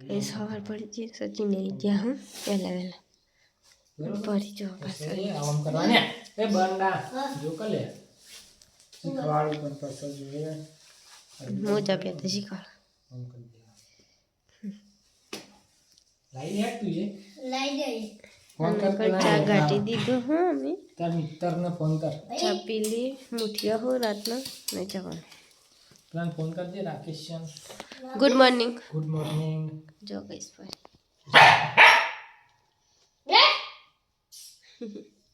કઈ સવાર પડી ગઈ સચિન ને ગયા હું વહેલા વહેલા પડી જો પાછળ આમ કરવાને એ બંડા જો કલે શીખવાડું પણ પાછળ જોઈએ મોજા પહેરતા શીખવાડ આમ કરી દે લાઈ લે તું એ લાઈ દે ફોન કર ચા ગાટી દીધો હું અમે તાર મિત્રને ફોન કર ચા પી લી મુઠિયા હો રાતના નહીં જવાનું પ્લાન ફોન કર દે Rakesh good morning good morning જો ગઈશ પર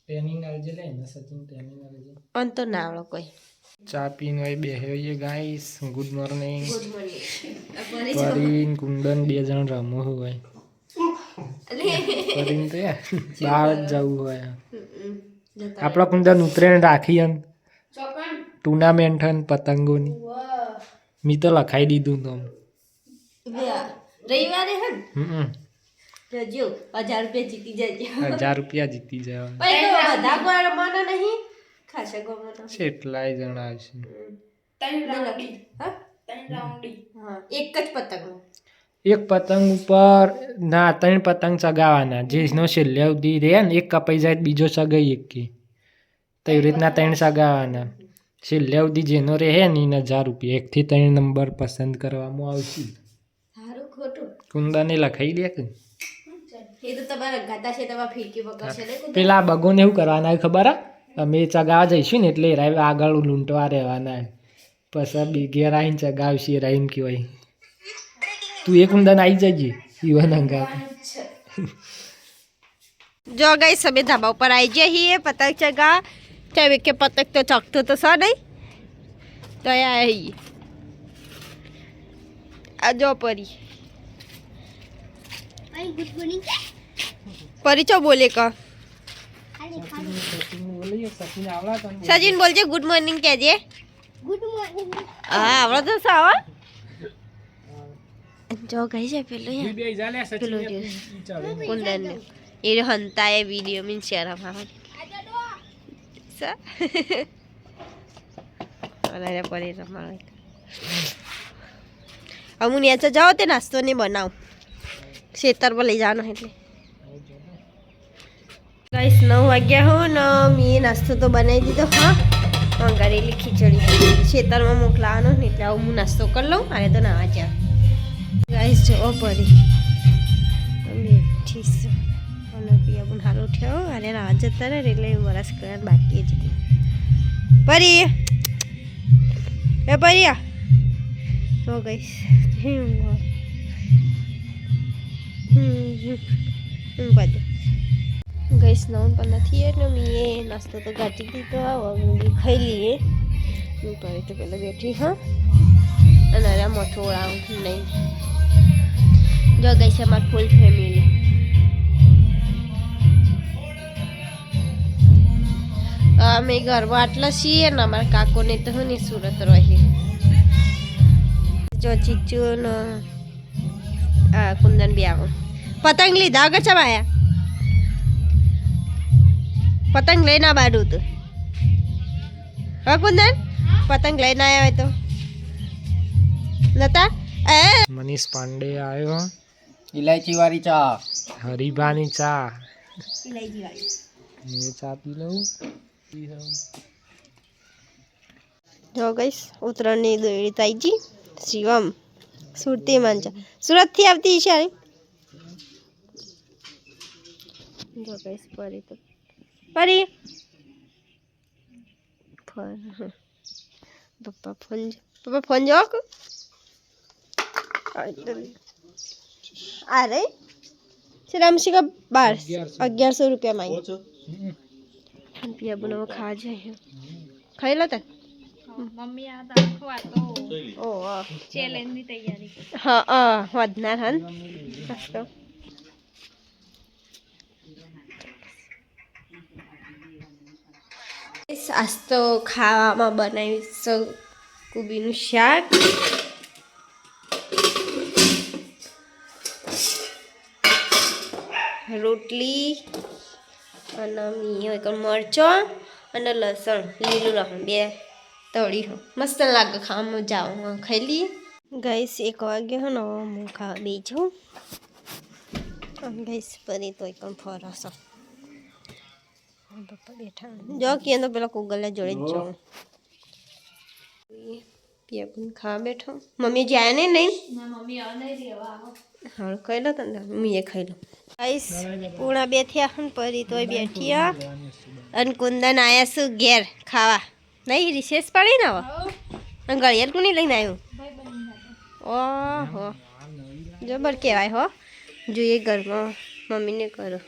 ટ્રેનિંગ આવજે લે ને સચિન ટ્રેનિંગ આવજે અન તો ના આવડો કોઈ ચા પીને બેહીએ guys good morning good morning પરીન કુંદન બે જણ રમો હોય પરીન તો બહાર જ જવું હોય આપણા કુંદન ઉત્તરાયણ રાખી હન ટુર્નામેન્ટ હન પતંગોની મી તો લખાઈ દીધું તો રવિવારે હન હમ જો 1000 રૂપિયા જીતી જજો 1000 રૂપિયા જીતી જાય બધા ગોળ મને નહીં ખાસા ગોળ મને કેટલાય જણા આવશે એક જ પતંગ એક પતંગ ઉપર ના 3 પતંગ ચગાવવાના જેનો છેલ્લે સુધી રહે ને એક કપાઈ જાય બીજો ચગાઈ એક કે તો એવી રીતના 3 ચગાવવાના છેલ્લે સુધી જેનો રહે ને એને 1000 રૂપિયા 1 થી 3 નંબર પસંદ કરવામાં આવશે સારું ખોટું કુંદાને લખાઈ દે કે એ તો તમારા ગાતા છે તમારા ફીરકી પકડશે ને પેલા બગોને એવું કરવાના ખબર હા અમે ચગાવવા જઈશું ને એટલે એરા આગળ લૂંટવા રહેવાના પછી ઘેર આવીને ચગાવશે રાઈન કહેવાય તું એક ઊંદન આવી જજે યુવાન અંગા જો ગઈ સભે ધાબા ઉપર આવી જઈએ પતંગ ચગા ચાहे के पतंग तो चकतो तो सा नहीं तो आई जो परी गुड मॉर्निंग परी चो बोले का सचिन बोल जे गुड मॉर्निंग कह जे गुड मॉर्निंग हाँ आवड़ा तो सावा जो गई છે પેલો પેલો કુંદન એ હંતા એ વિડિયો મીન શેર માં અરે પરી રમાડે અમુન યાચા જાઓ તે નાસ્તો નહીં બનાવ ખેતર પર લઈ જવાનો એટલે ગાઈસ 9 વાગ્યા હો ને મેં નાસ્તો તો બનાવી દીધો હા મંગારેલી ખીચડી ખેતરમાં મોકલાવાનો ને એટલે હું નાસ્તો કરી લઉં મારે તો નાવા જાવ ગાઈસ જો પરી બેઠી છે અને પિયા પણ હાલ ઉઠ્યો અને નાવા જતા ને એટલે વરસ કરવાનું બાકી જ પરી એ પરી તો ગાઈસ ગઈશ નાઉન પણ નથી એટલે મેં નાસ્તો તો ગાટી દીધો હવે ખાઈ લઈએ હું પરી તો પેલા બેઠી હા અને અરે મોટોળા નહીં જો ગઈ છે અમારી ફૂલ ફેમિલી અમે ઘરમાં આટલા છીએ ને અમારા કાકોને તો હું નહીં સુરત રહી જો ચીચુ ને કુંદન બી આવું પતંગ લીધા આગળ ચવાયા પતંગ લઈને બાડું તું હા કુંદન પતંગ લઈને આવ્યા હોય તો લતા એ મનીષ પાંડે આવ્યો ઇલાયચી વાળી ચા હરીભાની ચા ઇલાયચી વાળી મેં ચા પી લઉં જો ગઈશ ઉત્તરાયણની દોડી તાઈજી શિવમ સુરતી માંચા સુરતથી આવતી છે જો ગઈશ પરી તો પરી પપ્પા ફોન જો आ रहे श्रीरामशी का 1100 रुपया मांगी पिया बनाओ खा जाए खाई लो तक मम्मी आ खवा तो ओ चैलेंज ની તૈયારી હા વધનાર હન મસ્ત આજ તો ખાવામાં બનાવી કોબીનું શાક રોટલી અને એક મરચો અને લસણ લીલું લસણ બે તળી મસ્ત લાગે ખાવામાં મજા આવે ખાઈ લઈએ ગાઈસ 1 વાગ્યો હે ને હું ખાવા બે જાઉં ગાઈસ પરી તો પણ ફરસ પપ્પા બેઠા જો કે તો પેલા કુગલા જોડે જ જાઉં પિયા પણ ખાવા બેઠો મમ્મી જાય ને નહીં ના મમ્મી આવ નહીં રેવા આવો હા ખાઈ લો તને હું એ ખાઈ લો ગાઈસ પૂણા બે થયા ને પરી તોય બેઠી અને કુંદન આયા શું ઘેર ખાવા નહીં રિસેસ પડી ને હવે અને ઘડિયાળ કોની લઈને આવ્યું ઓહો જબર કહેવાય હો જોઈએ ઘરમાં મમ્મીને કરો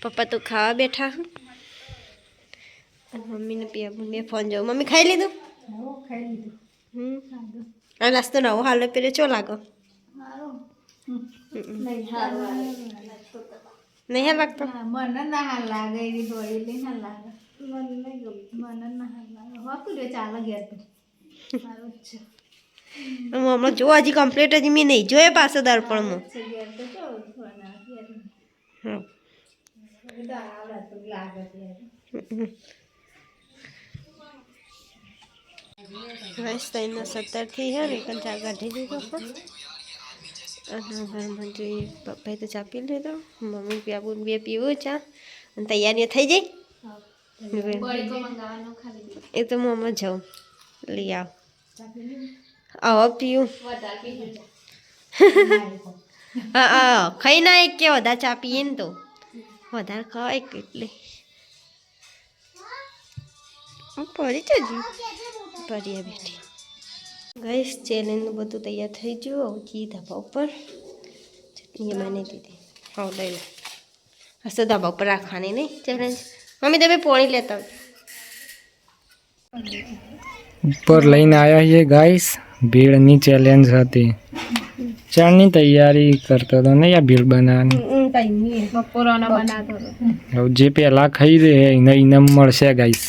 પપ્પા તો ખાવા બેઠા અને મમ્મીને પીવા મેં ફોન જોઉં મમ્મી ખાઈ લીધું આ નાસ્તો નવો હાલો પેલો ચો લાગો નહીં હાલ લાગતો મને ના હાલ લાગે એવી દોડી ના લાગે મને નહીં ગમતું મને ના હાલ લાગે હોતું રે ચાલે ઘેર તો સારું જ છે હમણાં જો હજી કમ્પ્લીટ હજી મેં નહીં જોયે પાછો દર્પણમાં ઘેર તો કેવું થવાના ઘેર હા તો આવડે તો લાગે ત્યારે બસ 3:17 હે ને એકન ચા કાઢી દીધો અને ઘરમાં જોઈએ પપ્પાએ તો ચા પી લીધો મમ્મી પીવું બે પીવું ચા અને તૈયારીઓ થઈ જાય બળકો મંગાવવાનો ખાલી એ તો હું હમણાં જાઉં લઈ આવ આવો પીવું વધારે પી હા ખાઈ ના એક કે વધારે ચા પીએ ને તો વધારે ખવાય એટલે પડી જજી પડી બેઠી ગઈશ ચેલેન્જનું બધું તૈયાર થઈ ગયું જી ધાબા ઉપર ચટણી માની દીધી હા લઈ લે હશે ધાબા ઉપર રાખવાની નહીં ચેલેન્જ મમ્મી તમે પોણી લેતા ઉપર લઈને આવ્યા છીએ ગાઈસ ભીડની ચેલેન્જ હતી ચાની તૈયારી કરતો હતો ને યા ભીડ બનાવવાની બપોરનો બનાતો હવે જે પહેલાં ખાઈ રહે એને ઇનામ મળશે ગાઈસ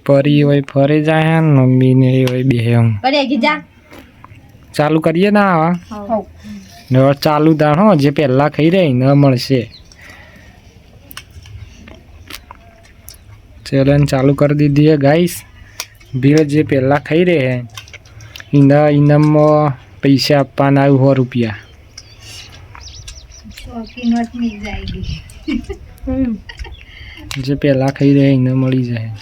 પરી હોય ફરી જાય ને મમ્મીને એ હોય બે એમ ચાલુ કરીએ ને આવા ને હવે ચાલુ દાણ હો જે પહેલાં ખાઈ રહે એને મળશે ચેલેન્જ ચાલુ કરી દીધી હે ગાઈસ ભીડ જે પહેલાં ખાઈ રહે એના ઇનામમાં પૈસા આપવાના 100 રૂપિયા જે પહેલાં ખાઈ રહે એને મળી જાય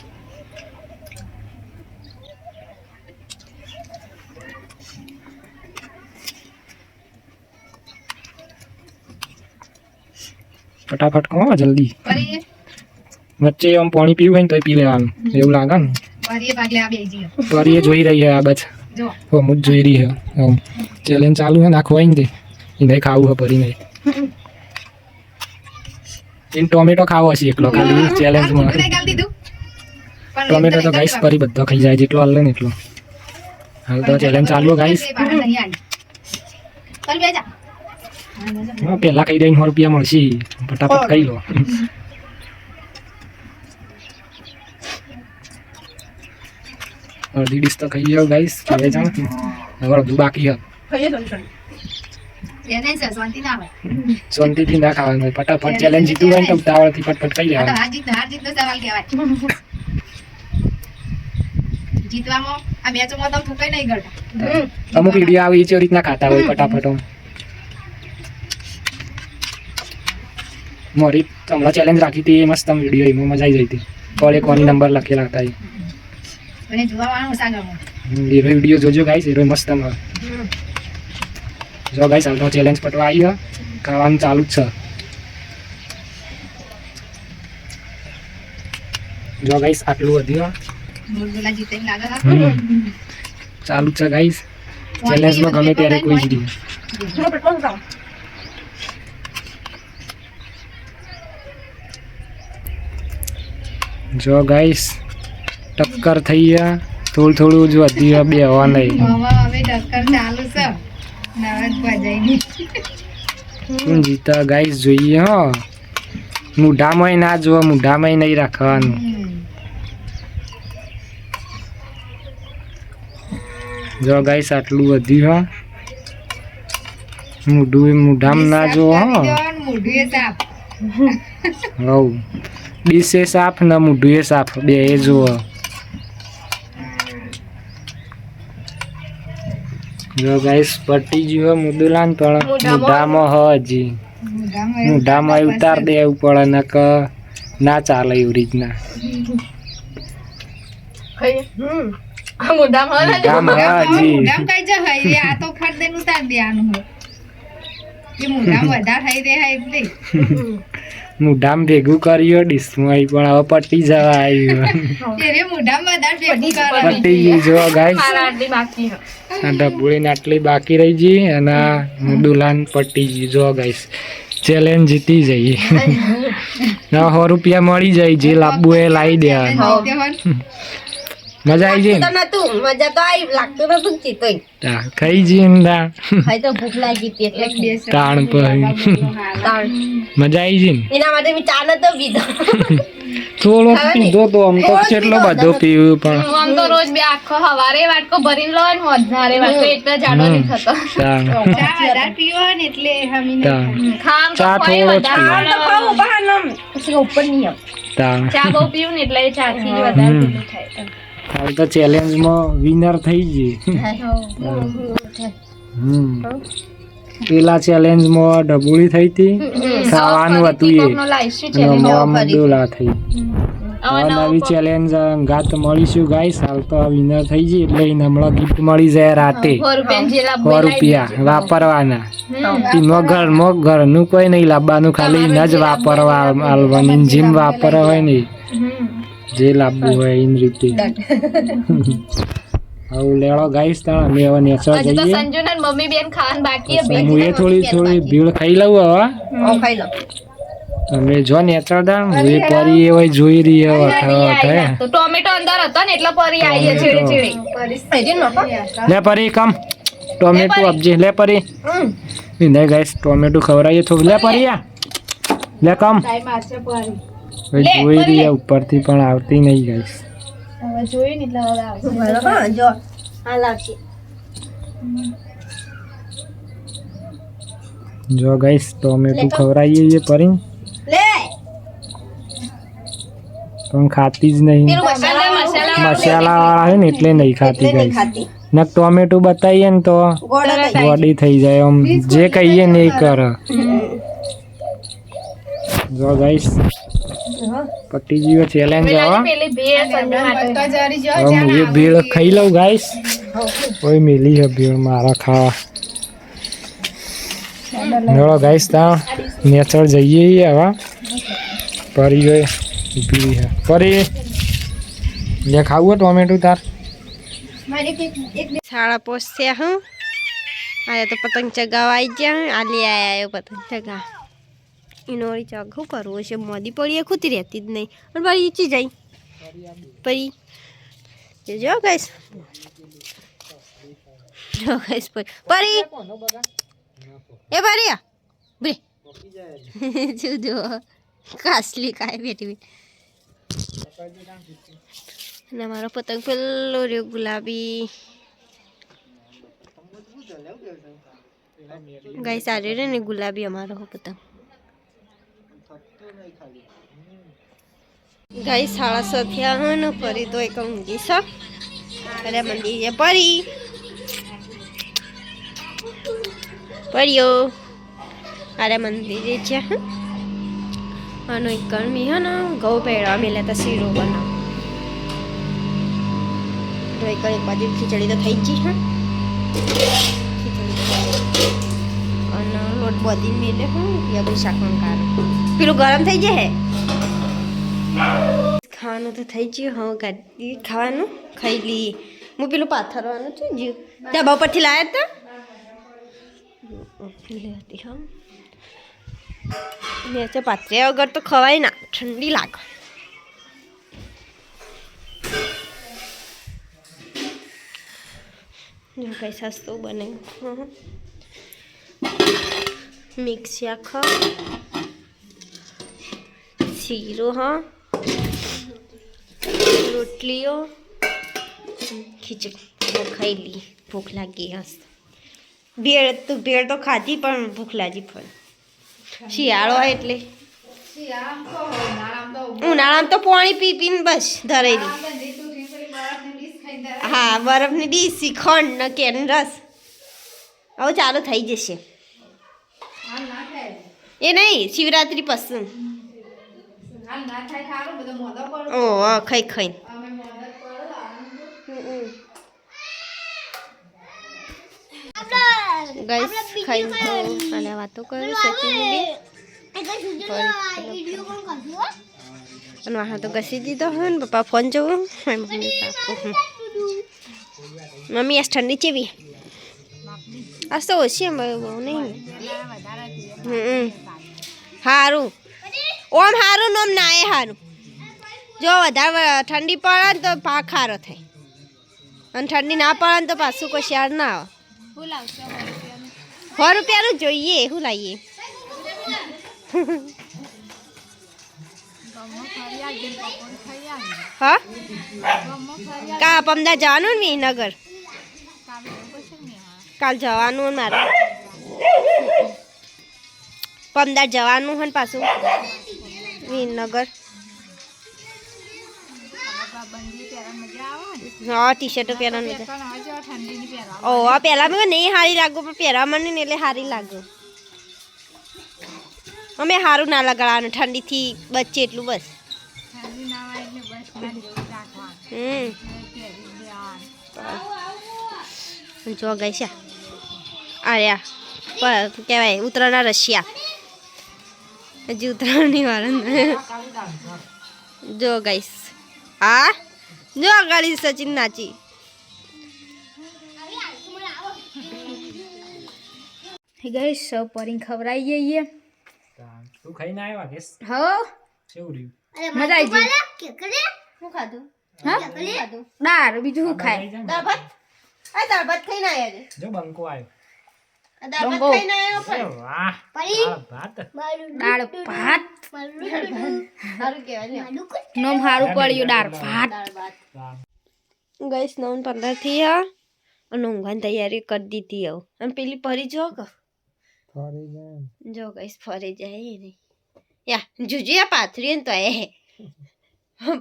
ફટાફટ કહો જલ્દી વચ્ચે આમ પાણી પીવું હોય ને તો પી લેવાનું એવું લાગે ને પરીએ જોઈ રહી હે આ બચ હો મુજ જોઈ રહી હે આમ ચેલેન્જ ચાલુ હે નાખો હોય ને તે એને ખાવું હે પરી નહીં એને ટોમેટો ખાવો હશે એકલો ખાલી ચેલેન્જમાં ટોમેટો તો ગાઈસ પરી બધો ખાઈ જાય જેટલો હાલ ને એટલો હાલ તો ચેલેન્જ ચાલુ ગાઈસ પહેલા ખાઈ દઈને 100 રૂપિયા મળશે ફટાફટ ખાઈ લો અડધી ડીશ તો ખાઈ જાઓ ગાઈસ હવે જાઓ હવે અડધું બાકી હે શાંતિથી ના ખાવાનું હોય ફટાફટ ચેલેન્જ જીતું હોય ને તો ઉતાવળથી ફટફટ ખાઈ લેવાનું અમુક વિડીયો આવે એ રીતના ખાતા હોય ફટાફટ મોરી હમણાં ચેલેન્જ રાખી હતી એ મસ્ત વિડીયો એમાં મજા આવી જઈ હતી કોલે કોની નંબર લખેલા હતા એ વિડીયો જોજો ગાઈસ એ મસ્ત જો ગાઈસ હાલ તો ચેલેન્જ પટવા આવી હા ખાવાનું ચાલુ જ છે જો ગાઈસ આટલું વધ્યું ચાલુ જ છે ગાઈસ ચેલેન્જમાં ગમે ત્યારે કોઈ વિડીયો જો ગાઈસ ટક્કર થઈ ગયા થોડું થોડું જ વધ્યું બે હવા નહીં કોણ જીતા ગાઈસ જોઈએ હો મૂઢામાં ના જોવા મૂઢામાં નહીં રાખવાનું જો ગાઈસ આટલું વધ્યું હો મૂઢામાં ના જોવો હો હવ ડીશે સાફ ને મૂઢું એ સાફ બે એ જુઓ જો ગાઈસ પટી ગયો મુદુલાન પણ મુઢામાં હજી મુઢામાં ઉતાર દેવું પડે ને કે ના ચાલે એવી રીતના મુઢામાં હજી મુઢામ કઈ જ હઈ રે આ તો ફટ દઈને ઉતાર દેવાનું હોય એ મુઢામ વધારે થઈ રે એટલે મુઢામ ભેગું કર્યો ડીશમાં પણ હવે પટી જવા આવ્યું એ રે મુઢામ વધારે ભેગું કરે પટી ગયું જો ગાઈસ આ ડબુડીને આટલી બાકી રહી ગઈ અને આ મુદુલાન પટી ગયું જો ગાઈસ ચેલેન્જ જીતી જઈએ 100 રૂપિયા મળી જાય જે લાવવું એ લાવી દેવાનું મજા આવી જઈ મજા તો આવી લાગતું નતું ચીતોય ને ખાઈ જઈએ ને ખાઈ તો ભૂખ લાગી હતી એટલે તાણ પર મજા આવી જઈ ને એના માટે મેં ચા નતો પીધો થોડો પીધો તો આમ તો કેટલો બધો પીવું પણ આમ તો રોજ બે આખો હવારે વાટકો ભરીને લો ને વધારે વાટકો એટલે જાડો નહીં થતો તાણ ચા વધારે પીવો ને એટલે હમી તાણ ખામ તો ચા કોઈ થોડો જ વધારે પછી ઉપર નહીં આવ તાણ ચા બહુ પીવું ને એટલે ચા થી જ વધારે પીવું થાય હાલ તો ચેલેન્જમાં વિનર થઈ ગઈ પેલા ચેલેન્જમાં ડબુડી થઈ હતી ખાવાનું હતું એ અને મુદુલા થઈ હવે નવી ચેલેન્જ ગાત મળીશું ગાઈસ હાલ તો વિનર થઈ ગઈ એટલે એને હમણાં ગિફ્ટ મળી જાય રાતે 100 રૂપિયા વાપરવાના એમાં ઘરનું કોઈ નહીં લાવવાનું ખાલી એને જ વાપરવા આલવાની જીમ વાપરવા હોય નહીં જે લાવવું હોય એની રીતે હવે લેળો ગાઈસ તાણ અમે હવે નેચર જઈએ સંજુ ને મમ્મી બેન ખાન બાકી હું એ થોડી ભીડ ખાઈ લઉં હવે ખાઈ લો અમે જો નેચર દાણ હું એ પરી એ હોય જોઈ રહી હવે તો ટોમેટો અંદર હતો ને એટલે પરી આવી છેડે છેડે લે પરી કમ ટોમેટો આપજે લે પરી નહીં ગાઈસ ટોમેટો ખવડાવીએ થોડું લે પરી લે કમ જોઈ રહી ઉપરથી પણ આવતી નહીં ગાઈસ જોઈ ને એટલે હવે આવશે જો આ લાગશે જો ગાઈસ ટોમેટો ખવડાવીએ પરી લે પણ ખાતી જ નહીં મસાલા વાળા છે ને એટલે નહીં ખાતી ગાઈસ ને ટોમેટો બતાવીએ ને તો ગોડી થઈ જાય આમ જે કહીએ ને એ કરે જો ગાઈસ પટી ગયો ચેલેન્જ હવે હું એ ભીડ ખાઈ લઉં ગાઈસ કોઈ મિલી છે ભીડ મારા ખાવા ગાઈસ ત્યાં નેચર જઈએ હવે પરી ગઈ ઊભી છે પરી લે ખાવું ટોમેટો તાર સાડા પોસ્યા હું આજે તો પતંગ ચગાવવા આવી ગયા આલી આવ્યો પતંગ ચગા એનો વળી ચગ શું કરવું છે મોદી પડી ખૂતી રહેતી જ નહીં પણ પરી ઈચી જાય પરી જો ગાઈસ પરી એ પરી બ્રે જો કાસલી કાય બેઠી અને મારો પતંગ પેલો રહ્યો ગુલાબી ગાઈસ આ રહ્યો ને ગુલાબી અમારો પતંગ ગાઈસ 7:30 થયા ને ફરી તો એક ઊંઘી છે અરે મંદિર પરી પડ્યો અરે મંદિરે છે આનો એક ગરમી હે ને ઘઉં પહેરવા મેલા તો શીરો બનાવ તો એક બાજુ ખીચડી તો થઈ જ છે અને લોટ બધી મેલે હું યા બી શાકણ કાઢું પેલું ગરમ થઈ જાય ખાવાનું તો થઈ ગયું હા ગાડી ખાવાનું ખાઈ લઈએ હું પેલું પાથરવાનું છું જ્યું ધાબા પરથી લાવ્યા હતા લેતી હા મેં પાથરે વગર તો ખવાય ના ઠંડી લાગે જો કઈ સસ્તું બને મિક્સ આખા શીરો હા રોટલીઓ ખીચડી ખાઈ લી ભૂખ લાગી હસ ભેળ તો ખાધી પણ ભૂખ લાગી પણ શિયાળો હોય એટલે ઉનાળામાં તો પાણી પી પીને બસ ધરેલી હા બરફની ડીશ શ્રીખંડ ને કેન રસ હવે ચાલુ થઈ જશે હાલ ના થાય એ નહીં શિવરાત્રી પસંદ હાલ ના થાય સારું બધો મોદો પડો ઓ ખાઈ ખાઈ અમે મોદો પડો ગાઈસ ખાઈ તો અને વાતો કરું સચિન અને વાહ તો ઘસી દીધો હે ને પપ્પા ફોન જોવું મમ્મી કાકુ મમ્મી આજ ઠંડી ચેવી આજ તો ઓછી એમ બહુ નહીં સારું ઓમ સારું ને ઓમ ના એ સારું જો વધારે ઠંડી પડે ને તો પાક સારો થાય અને ઠંડી ના પડે ને તો પાછું કોઈ શિયાળ ના આવે ફૂલ આવશે 100 રૂપિયાનું જોઈએ શું લાવીએ હા કા પમદા જવાનું ને વિનગર કાલ જવાનું ને મારે પમદાર જવાનું હે ને પાછું વિનગર હા ટી શર્ટો પહેરવાનું મજા ઓ આ પહેલા મેં નહીં સારી લાગુ પણ પહેરવા મને ને એટલે સારી લાગુ અમે સારું ના લગાડવાનું ઠંડીથી બચે એટલું બસ જો ગઈ છે અરે કહેવાય ઉત્તરાયણના રશિયા હજી ઉત્તરાયણની વાર જો ગઈશ હા જો ગાડી સચિન નાચી ગઈ સૌ પરીને ખવડાવી જઈએ તું ખાઈને આવ્યા કેસ હો કેવું રહ્યું મજા આવી ગઈ શું ખાધું હા દાળ બીજું શું ખાય દાળ ભાત આ દાળ ભાત ખાઈને આવ્યા છે જો બંકો આવ્યો દાળ ભાત બંકો. ખાઈને આવ્યો અરે વાહ દાળ ભાત દાળ ભાત સારું કહેવાય નોમ સારું પડ્યું દાળ ભાત દાળ ભાત ગઈસ 9:15 થી અને ઊંઘવાની તૈયારી કરી દીધી હવે અને પેલી પરી જો કે જો ગઈસ ફરી જાય ને યા જુજિયા પાથરી ને તો એ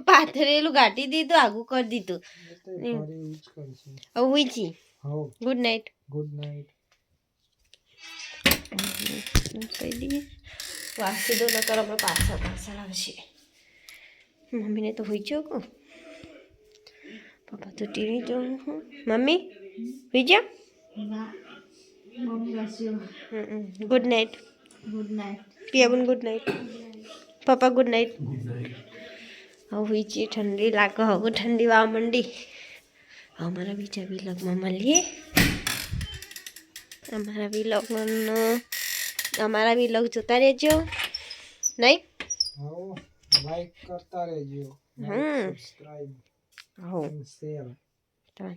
પાથરેલું ગાંઠી દીધું આગું કરી દીધું હવે હુઈ જી ગુડ નાઇટ કહી દઈએ વાસી દો ન કરો અમે પાછળ આવશે મમ્મીને તો હુઈ જો કહું પપ્પા તો ટીવી જોઉં હું મમ્મી હુઈ જા ગુડ નાઇટ ગુડ નાઇટ પિયાબુન good night papa good night હવે હુઈ જી ઠંડી લાગે હવે ઠંડી વાવા માંડી અમારા બીજા વિલોગમાં મળીએ અમારા વિલોગ જોતા રહેજો નહીં લાઈક કરતા રહેજો હમ સબસ્ક્રાઇબ હો શેર ત્રણ